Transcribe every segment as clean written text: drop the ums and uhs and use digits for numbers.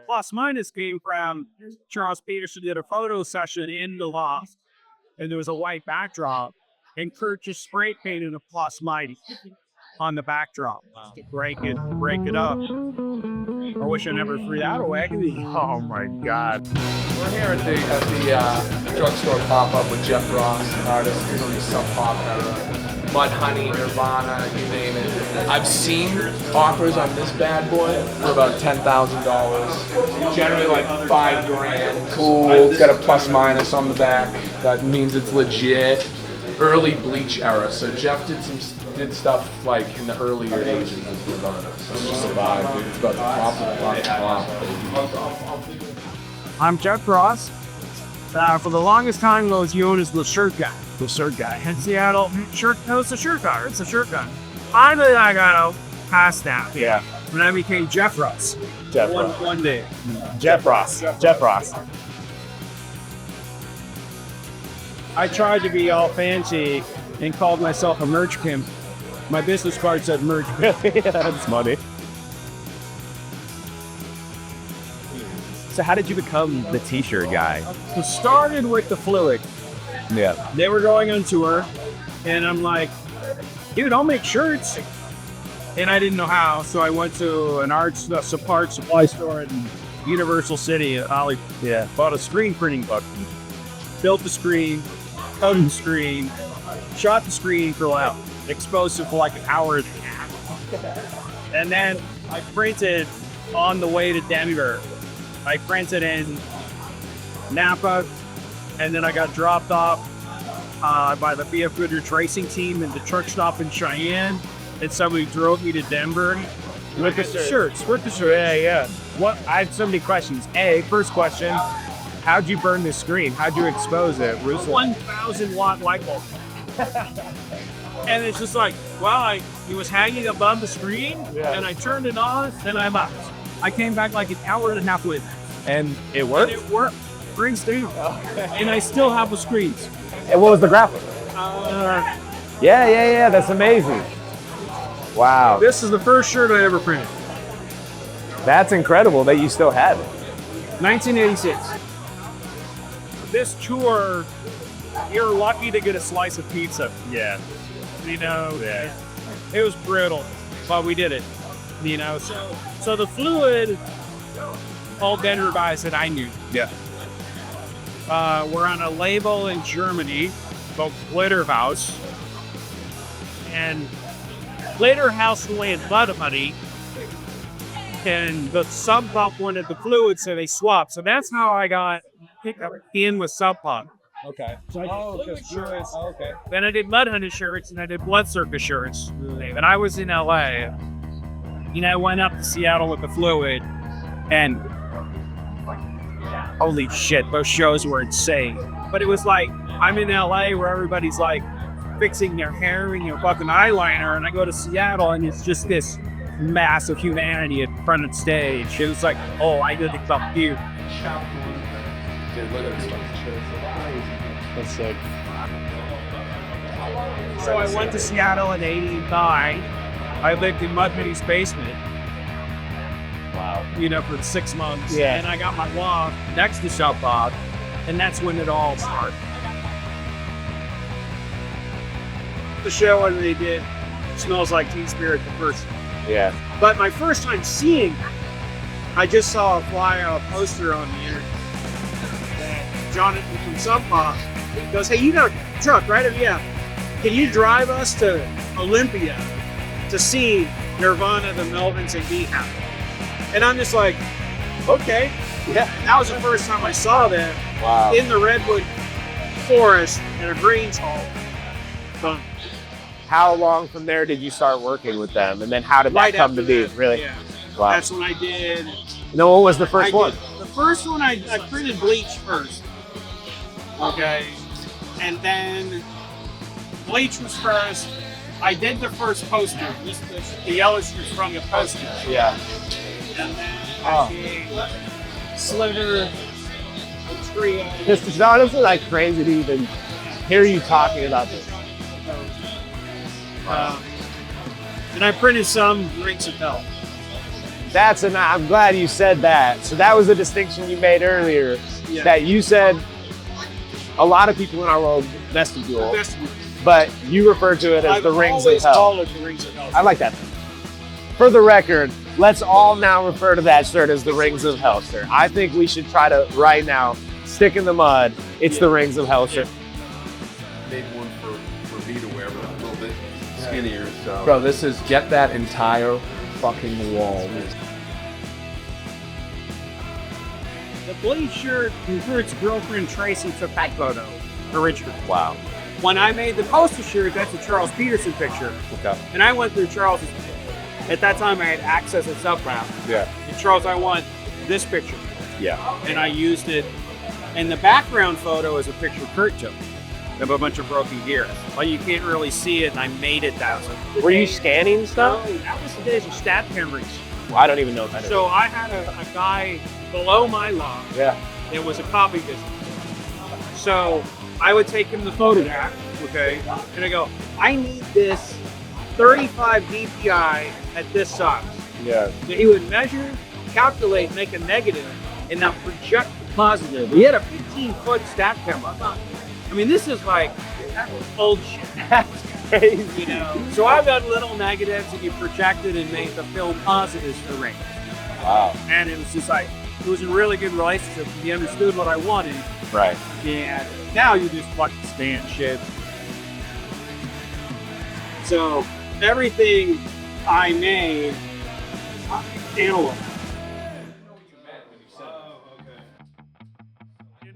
plus minus came from Charles Peterson did a photo session in the loft, and there was a white backdrop, and Kurt just spray painted a plus minus on the backdrop to break it up. I wish I never threw that away. Oh my God. We're here at the drugstore pop-up with Jeff Ross, an artist from the Sub Pop era. Mud Honey, Nirvana, you name it. I've seen offers on this bad boy for about $10,000. Generally like $5,000. Cool. It's got a plus minus on the back. That means it's legit. Early Bleach era. So Jeff did stuff like in the earlier ages of Nirvana. So it's just a vibe, dude. It's about the pop. I'm Jeff Ross. For the longest time, I was known as the shirt guy. The shirt guy. In Seattle, it's a shirt guy. It's a shirt guy. Finally, I got past that. Yeah. When I became Jeff Ross. Jeff Ross. One day. Jeff Ross. Jeff Ross. I tried to be all fancy and called myself a merch pimp. My business card said merch pimp. Yeah, that's funny. So how did you become the t-shirt guy? It started with the Fluid. Yeah. They were going on tour, and I'm like, dude, I'll make shirts. And I didn't know how, so I went to an art supply store in Universal City. Bought a screen printing book, built the screen, cut the screen, shot the screen for exposed it for like an hour and a half. And then I printed on the way to Denver. I printed in Napa, and then I got dropped off by the BF Goodrich racing team in the truck stop in Cheyenne, and somebody drove me to Denver With the shirts. With the shirts. Yeah. What? I have so many questions. First question, how'd you burn the screen? How'd you expose it? 1,000 watt light bulb. And it's just like, well, it was hanging above the screen, and I turned it on, and I'm out. I came back like an hour and a half with it. And it worked? And it worked. Brings down. And I still have the screens. And what was the graphic? Yeah. That's amazing. Wow. This is the first shirt I ever printed. That's incredible that you still have it. 1986. This tour, you're lucky to get a slice of pizza. Yeah. It was brutal, but we did it. So the Fluid, all Denver guys that I knew. Yeah. We're on a label in Germany called Glitterhouse. And Glitterhouse wanted Mud Honey, and the Sub Pop wanted the Fluid, so they swapped. So that's how I got picked up in with Sub Pop. Okay. So I did shirts. Okay. Then I did Mud Honey shirts, and I did Blood Circus shirts. And I was in LA. I went up to Seattle with the Fluid, and holy shit, those shows were insane. But it was like, I'm in LA where everybody's like fixing their hair and fucking eyeliner, and I go to Seattle and it's just this mass of humanity in front of the stage. It was like, oh, I did it up here. That's sick. So I went to Seattle in '89. I lived in Mud Honey's basement. Wow. For 6 months. Yeah. And I got my loft next to Sub Pop, and that's when it all started. The show when they did Smells Like Teen Spirit the first time. Yeah. But my first time seeing it, I just saw a poster on the internet. Jonathan from Sub Pop goes, hey, you got a truck, right? Yeah. Can you drive us to Olympia to see Nirvana, the Melvins, and Beehive? And I'm just like, okay. Yeah. That was the first time I saw them in the Redwood Forest in a Greens Hall. Fun. How long from there did you start working with them? And then how did that come to be? Really? Yeah. Wow. That's when I did. No, what was the first one? The first one, I printed Bleach first. Okay. And then Bleach was first. I did the first poster. The illustrations from the poster. Yeah. And then I did Sliver, Trio. It's honestly like crazy to even hear you talking about this. And I printed some Rings of Hell. I'm glad you said that. So that was a distinction you made earlier, that you said a lot of people in our world vestibule, but you refer to it as the rings of hell. I like that. For the record, let's all now refer to that shirt as the rings of hell shirt. I think we should try to, right now, stick in the mud. It's the rings of hell shirt. Made one for me to wear, but a little bit skinnier. So. Bro, this is get that entire fucking wall. The blue shirt, Kurt's girlfriend Tracy took that photo for Richard. Wow. When I made the poster shirt, that's a Charles Peterson picture. Okay. And I went through Charles's. At that time, I had access at Subground. Yeah. And Charles, I want this picture. Yeah. And I used it. And the background photo is a picture Kurt took of a bunch of broken gear. Well, you can't really see it, and I made it that way. Were you scanning stuff? No, that was the days of stat cameras. Well, I don't even know what that is. So I had a guy below my lot. Yeah. It was a copy business. So I would take him the photograph, okay, and I go, I need this 35 DPI at this size. Yeah. So he would measure, calculate, make a negative, and now project the positive. He had a 15-foot stat camera. I mean, this is like old shit. That's crazy. You know? So I've got little negatives, and you projected and made the film positives for rings. Wow. And it was just like, it was a really good relationship. He understood what I wanted. Right. And now you just fucking stand shit. So everything I made, analog.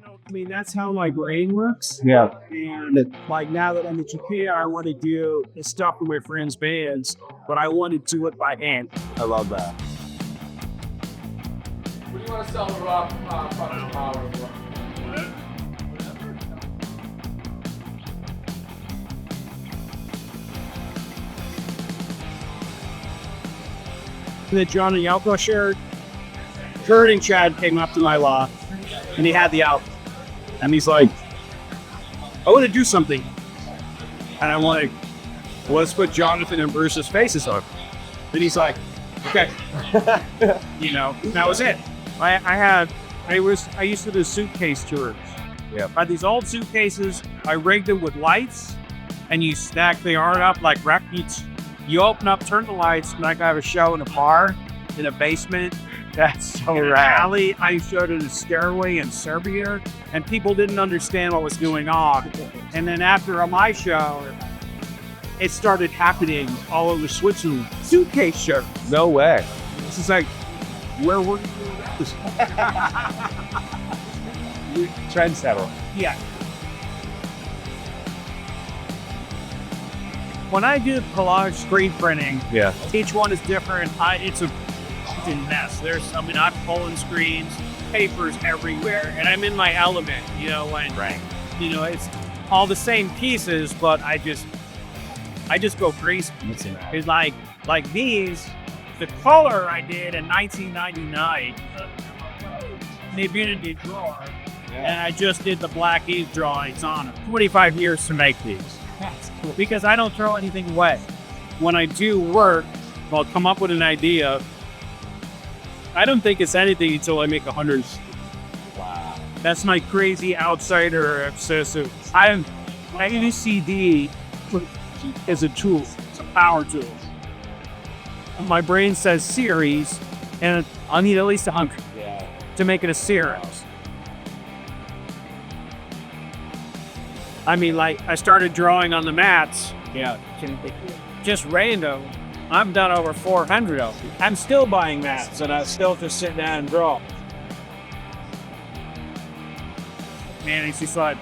I mean, that's how my brain works. Yeah. And like now that I'm in Japan, I want to do stuff with my friends' bands, but I want to do it by hand. I love that. What do you want to sell the raw fucking power for? The Johnny Yelko shirt. Kurt and Chad came up to my lot, and he had the album. And he's like, I want to do something. And I'm like, well, let's put Jonathan and Bruce's faces on. And he's like, okay. You know, that was it. I used to do suitcase tours. Yeah. I had these old suitcases, I rigged them with lights, and you stack the art up like records. You open up, turn the lights, and I have a show in a bar, in a basement. That's so In an rad. alley, I showed it a stairway in Serbia, and people didn't understand what was going on. And then after my show, it started happening all over Switzerland. Suitcase show. No way. This is like, where were you doing this? Trendsetter. Yeah. When I do collage screen printing, Yeah. each one is different. It's a fucking mess. I'm pulling screens, papers everywhere, and I'm in my element, you know, when, you know, it's all the same pieces, but I just go crazy. It's like these, the color I did in 1999, the Infinity drawer, and I just did the Black Eve drawings on it. 25 years to make these. That's cool. Because I don't throw anything away. When I do work, I'll come up with an idea. I don't think it's anything until I make 100. Wow. That's my crazy outsider obsessive. I use CD as a tool. It's a power tool. My brain says series, and I need at least 100 to make it a series. I mean, like, I started drawing on the mats. Yeah. Just random. I've done over 400 of them. I'm still buying mats, and I still just sit down and draw. Man, it's just like,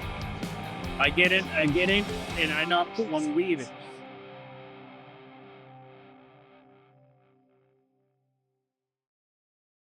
I get it, and I not put one weave it.